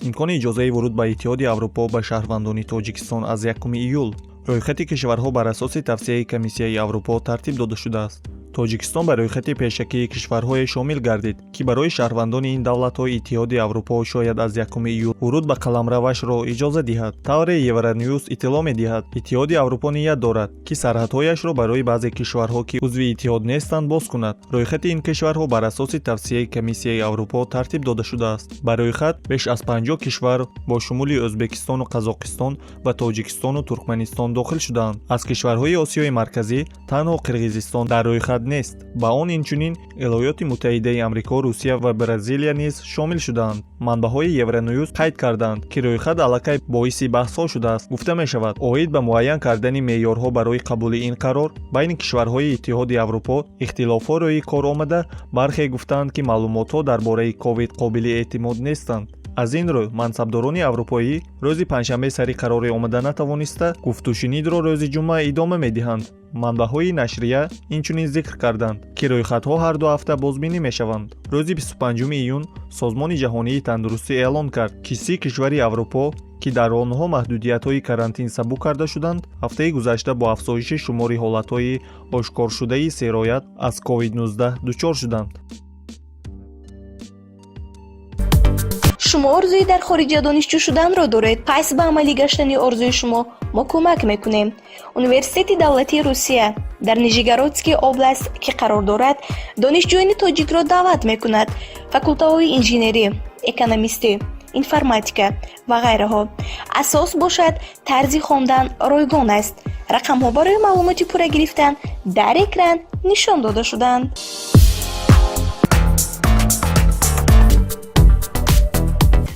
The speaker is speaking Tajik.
имкони иҷозаи вуруд ба Иттиҳоди Аврупо ба шаҳрвандони Тоҷикистон аз 1 июл. Рӯйхати кишварҳо бар асоси тавсияи Комиссияи Аврупо тартиб дода шудааст. Тоҷикистон ба рӯйхати пешакии кишварҳое шомил гардид, ки барои шаҳрвандони ин давлатҳо Иттиҳоди Аврупо шояд аз 1 июл вуруд ба қаламравашро иҷоза диҳад. Тавре Евроньюз иттилоъ медиҳад, Иттиҳоди Аврупо ният дорад, ки сарҳадҳояшро барои баъзе кишварҳо, ки узви иттиҳод нестанд, боз кунад. Рӯйхати ин кишварҳо бар асоси тавсияи Комиссияи Аврупо тартиб дода шудааст. Ба рӯйхат беш аз 50 кишвар бо шумули Ӯзбекистону Қазоқистон ва Тоҷикистону Туркманистон дохил шудаанд. Аз кишварҳои Осиёи марказӣ танҳо Қирғизистон дар рӯйхат нест. Ба он инчунин Иёлоти Муттаҳидаи Амрико, Русия ва Бразилия низ шомил шудаанд. Манбаъҳои Евроньюз қайд карданд, ки рӯйхат аллакай боиси баҳсҳо шудааст. Гуфта мешавад, оид ба муайян кардани меъёрҳо барои қабули ин қарор байни кишварҳои Иттиҳоди Аврупо ихтилофҳо рӯи кор омада, бархе гуфтанд, ки маълумотҳо дар бораи ковид қобили эътимод нестанд. аз ин рӯ мансабдорони аврупоӣ рӯзи панҷшанбе сари қарори омада натавониста гуфтушунидро рӯзи ҷумъа идома медиҳанд. манбаъҳои нашрия инчунин зикр карданд, ки рӯйхатҳо ҳар 2 ҳафта бозбинӣ мешаванд. рӯзи 25 июн созмони ҷаҳонии тандурустӣ эълон кард, ки 30 кишвари Аврупо, ки дар онҳо маҳдудиятҳои карантин сабук карда шуданд, ҳафтаи гузашта бо афзоиши шумори ҳолатҳои ошкоршудаи сироят аз COVID-19 дучор шуданд. шумо орзуи дар хориҷа донишҷӯ шуданро доред? пайс ба амалӣ гаштани орзуи шумо мо кӯмак мекунем. Университети давлатии Русия дар Нижегородский област ки қарор дорад, донишҷӯёни тоҷикро даъват мекунад. Факултаҳои инженерӣ, экономистӣ, информатика ва ғайраҳо. Асос бошад тарзи хондан ройгон аст. рақамҳо барои маълумоти пурра гирифтан дар экран нишон дода шуданд.